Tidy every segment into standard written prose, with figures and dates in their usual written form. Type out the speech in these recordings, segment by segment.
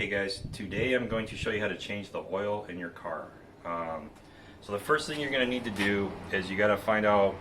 Hey guys, today I'm going to show you how to change the oil in your car. So the first thing you're going to need to do is you got to find out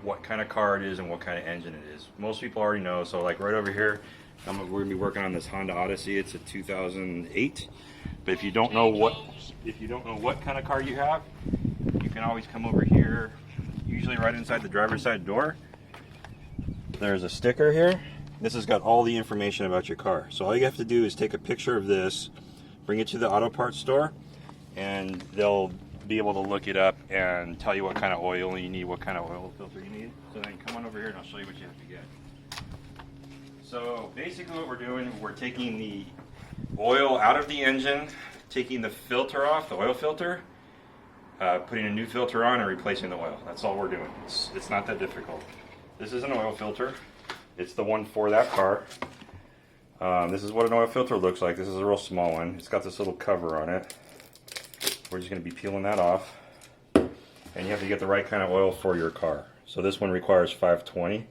what kind of car it is and what kind of engine it is. Most people already know, so like right over here, we're going to be working on this Honda Odyssey. It's a 2008. But if you don't know what kind of car you have, you can always come over here, usually right inside the driver's side door. There's a sticker here. This has got all the information about your car. So all you have to do is take a picture of this, bring it to the auto parts store, and they'll be able to look it up and tell you what kind of oil you need, what kind of oil filter you need. So then come on over here and I'll show you what you have to get. So basically what we're doing, we're taking the oil out of the engine, taking the filter off, the oil filter, putting a new filter on and replacing the oil. That's all we're doing. It's not that difficult. This is an oil filter. It's the one for that car. This is what an oil filter looks like. This is a real small one. It's got this little cover on it. We're just going to be peeling that off. And you have to get the right kind of oil for your car. So this one requires 520.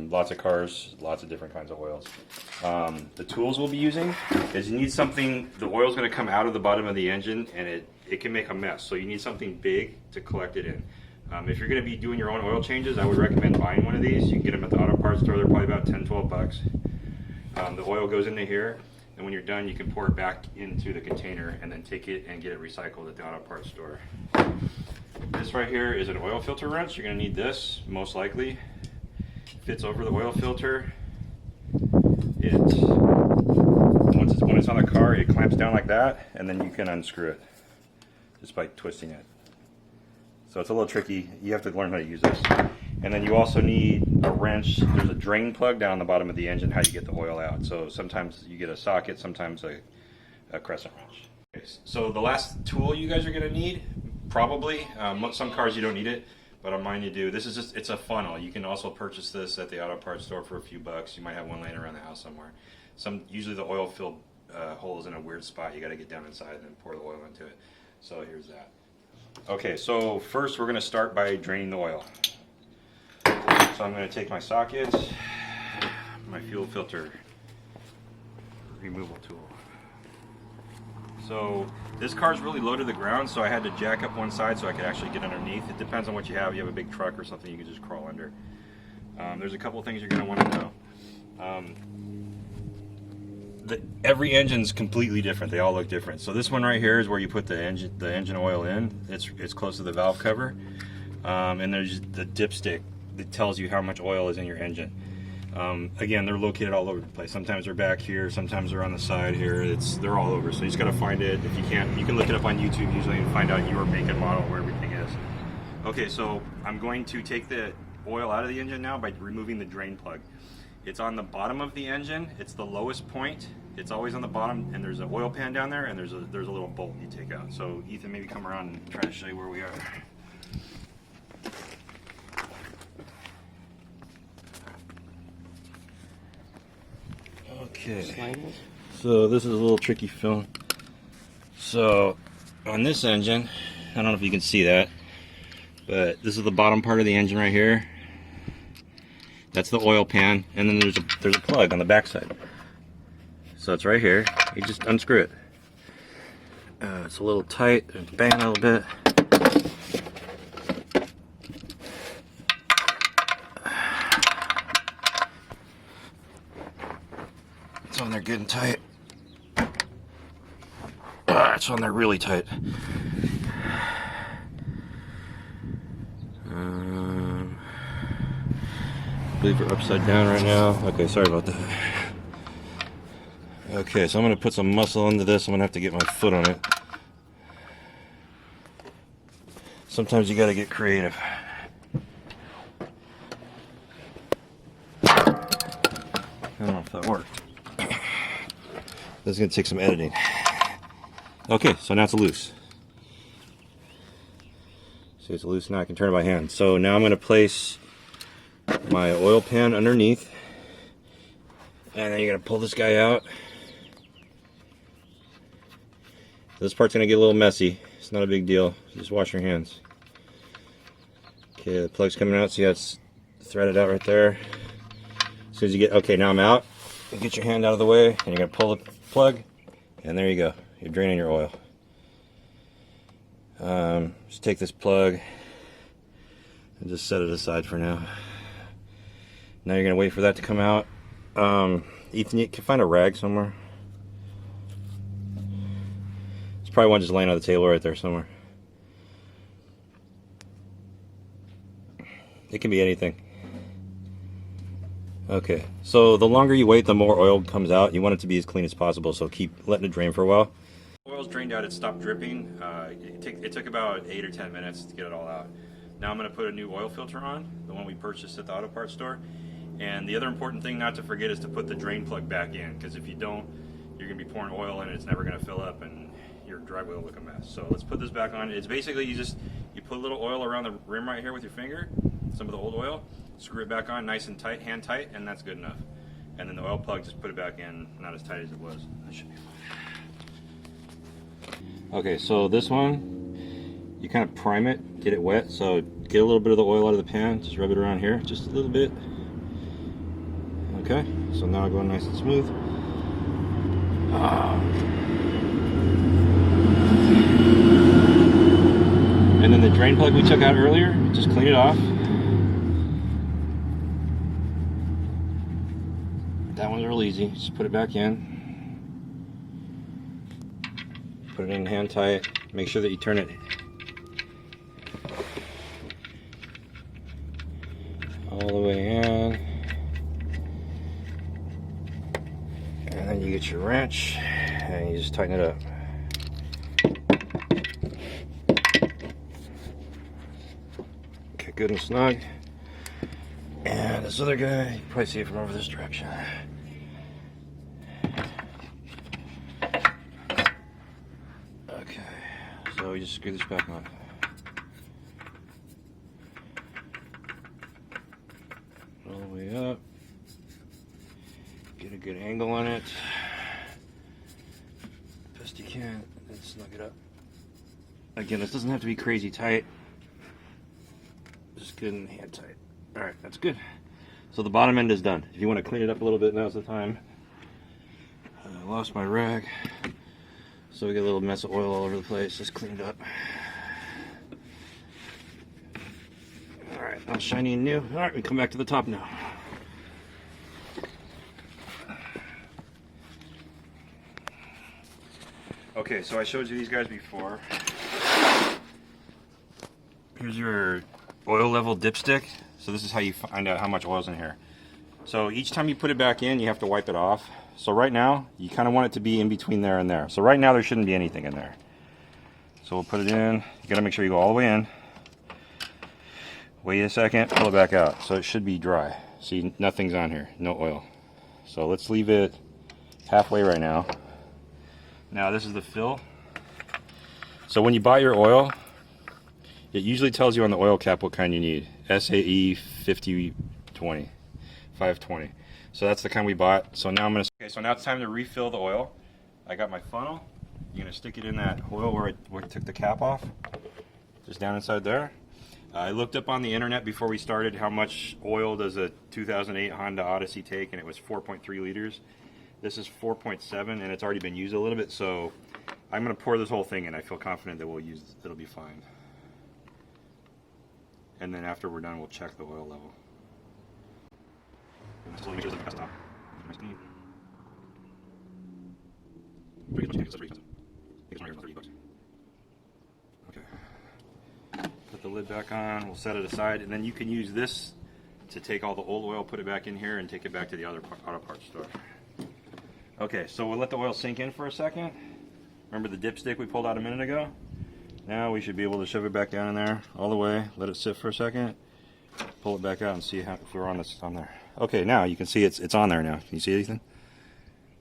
Lots of cars, lots of different kinds of oils. The tools we'll be using is you need something, the oil is going to come out of the bottom of the engine and it can make a mess. So you need something big to collect it in. If you're going to be doing your own oil changes, I would recommend buying one of these. You can get them at the auto parts store. They're probably about 10, 12 bucks. The oil goes into here, and when you're done, you can pour it back into the container and then take it and get it recycled at the auto parts store. This right here is an oil filter wrench. You're going to need this, most likely. Fits over the oil filter. When it's on the car, it clamps down like that, and then you can unscrew it just by twisting it. So it's a little tricky. You have to learn how to use this. And then you also need a wrench. There's a drain plug down the bottom of the engine, how you get the oil out. So sometimes you get a socket, sometimes a crescent wrench. Okay, so the last tool you guys are going to need, probably, some cars you don't need it, but on mine you do. This is just, it's a funnel. You can also purchase this at the auto parts store for a few bucks. You might have one laying around the house somewhere. Usually the oil filled hole is in a weird spot. You got to get down inside and then pour the oil into it. So here's that. Okay, so first we're going to start by draining the oil. So I'm going to take my socket, my fuel filter removal tool. So this car is really low to the ground, so I had to jack up one side so I could actually get underneath. It depends on what you have. If you have a big truck or something, you can just crawl under. There's a couple things you're going to want to know. Every engine's completely different. They all look different. So this one right here is where you put the engine oil in. It's close to the valve cover, and there's the dipstick that tells you how much oil is in your engine. Again, they're located all over the place. Sometimes they're back here, sometimes they're on the side here. They're all over. So you just got to find it. If you can't, you can look it up on YouTube usually and find out your make and model where everything is. Okay, so I'm going to take the oil out of the engine now by removing the drain plug. It's on the bottom of the engine. It's the lowest point. It's always on the bottom, and there's an oil pan down there, and there's a little bolt you take out. So Ethan, maybe come around and try to show you where we are. Okay. So this is a little tricky film. So on this engine, I don't know if you can see that, but this is the bottom part of the engine right here. That's the oil pan, and then there's a plug on the back side. So it's right here. You just unscrew it. It's a little tight. Bang a little bit. It's on there good and tight. It's on there really tight. I believe we're upside down right now. Okay, sorry about that. Okay, so I'm going to put some muscle into this. I'm going to have to get my foot on it. Sometimes you got to get creative. I don't know if that worked. This is going to take some editing. Okay, so now it's loose. See, it's loose now. I can turn it by hand. So now I'm going to place my oil pan underneath, and then you're going to pull this guy out. This part's going to get a little messy. It's not a big deal. Just wash your hands. Okay, the plug's coming out. See how it's threaded out right there? As soon as you get, okay, now I'm out. You get your hand out of the way, and you're going to pull the plug, And there you go. You're draining your oil. Just take this plug and just set it aside for now. Now you're gonna wait for that to come out. Ethan, you can find a rag somewhere. There's probably one just laying on the table right there somewhere. It can be anything. Okay, so the longer you wait, the more oil comes out. You want it to be as clean as possible, so keep letting it drain for a while. Oil's drained out, it stopped dripping. It took about 8 or 10 minutes to get it all out. Now I'm going to put a new oil filter on, the one we purchased at the auto parts store. And the other important thing not to forget is to put the drain plug back in, because if you don't, you're going to be pouring oil in and it's never going to fill up and your driveway will look a mess. So let's put this back on. It's basically you put a little oil around the rim right here with your finger, some of the old oil, screw it back on nice and tight, hand tight, and that's good enough. And then the oil plug, just put it back in, not as tight as it was. That should be fine. Okay, so this one, you kind of prime it, get it wet, so get a little bit of the oil out of the pan, just rub it around here, just a little bit. Okay, so now going nice and smooth. And then the drain plug we took out earlier, just clean it off. That one's real easy, just put it back in. Put it in hand tight, make sure that you turn it all the way in. And then you get your wrench and you just tighten it up. Okay, good and snug. And this other guy, you can probably see it from over this direction. Okay, so we just screw this back on. All the way up. Get a good angle on it. Best you can, and snug it up. Again, this doesn't have to be crazy tight. Just good and hand tight. Alright, that's good. So the bottom end is done. If you want to clean it up a little bit, now's the time. I lost my rag. So we got a little mess of oil all over the place. Just clean it up. Alright, all shiny and new. Alright, we come back to the top now. Okay, so I showed you these guys before. Here's your oil level dipstick. So this is how you find out how much oil's in here. So each time you put it back in, you have to wipe it off. So right now, you kind of want it to be in between there and there. So right now, there shouldn't be anything in there. So we'll put it in. You gotta make sure you go all the way in. Wait a second, pull it back out. So it should be dry. See, nothing's on here, no oil. So let's leave it halfway right now. Now this is the fill. So when you buy your oil, it usually tells you on the oil cap what kind you need. SAE 5020, 520. So that's the kind we bought. So now okay, so now it's time to refill the oil. I got my funnel. You're gonna stick it in that oil where it took the cap off. Just down inside there. I looked up on the internet before we started how much oil does a 2008 Honda Odyssey take, and it was 4.3 liters. This is 4.7, and it's already been used a little bit, so I'm going to pour this whole thing in. I feel confident that it'll be fine. And then after we're done, we'll check the oil level. Okay. Put the lid back on, we'll set it aside, and then you can use this to take all the old oil, put it back in here, and take it back to the other auto parts store. Okay, so we'll let the oil sink in for a second. Remember the dipstick we pulled out a minute ago? Now we should be able to shove it back down in there all the way, let it sit for a second, pull it back out and see if we're on there. Okay, now you can see it's on there now. Can you see anything?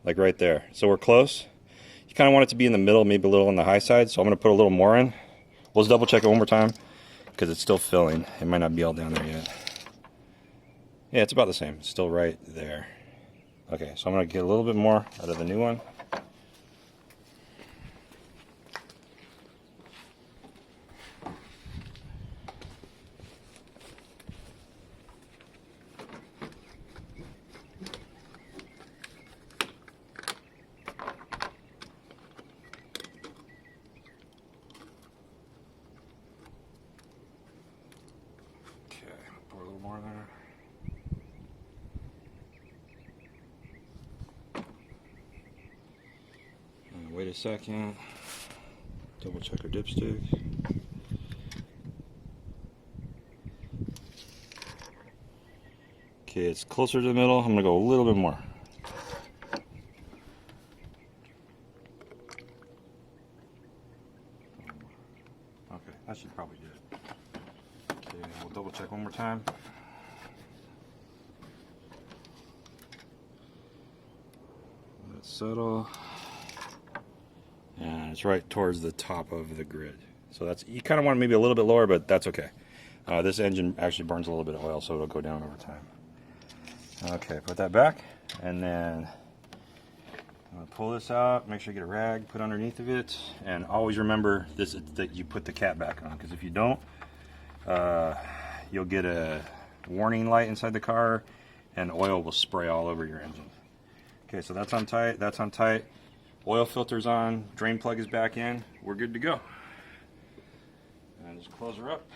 Like right there. So we're close. You kind of want it to be in the middle, maybe a little on the high side, so I'm going to put a little more in. We'll just double check it one more time because it's still filling. It might not be all down there yet. Yeah, it's about the same. It's still right there. Okay, so I'm going to get a little bit more out of the new one. Wait a second. Double check our dipstick. Okay, it's closer to the middle. I'm gonna go a little bit more. Okay, that should probably do it. Okay, we'll double check one more time. Let it settle. And it's right towards the top of the grid. So that's, you kind of want maybe a little bit lower, but that's okay. This engine actually burns a little bit of oil, so it'll go down over time. Okay, put that back, and then I'm gonna pull this out, make sure you get a rag, put underneath of it, and always remember this, that you put the cap back on, because if you don't, you'll get a warning light inside the car, and oil will spray all over your engine. Okay, so that's on tight, that's on tight. Oil filter's on, drain plug is back in, we're good to go. And just close her up.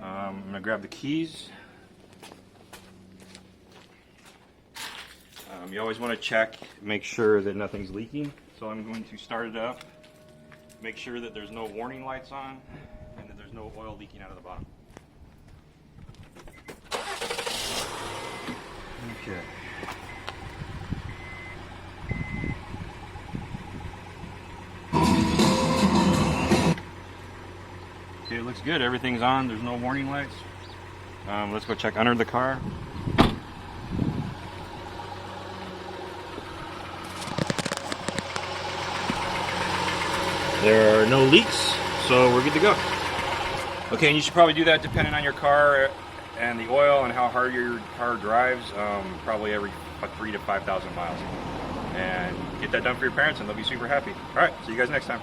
I'm going to grab the keys. You always want to check, make sure that nothing's leaking. So I'm going to start it up, make sure that there's no warning lights on, and that there's no oil leaking out of the bottom. Okay. Okay, it looks good. Everything's on. There's no warning lights. Let's go check under the car. There are no leaks, so we're good to go. Okay, and you should probably do that depending on your car and the oil and how hard your car drives, probably every 3,000 to 5,000 miles. And get that done for your parents and they'll be super happy. All right, see you guys next time.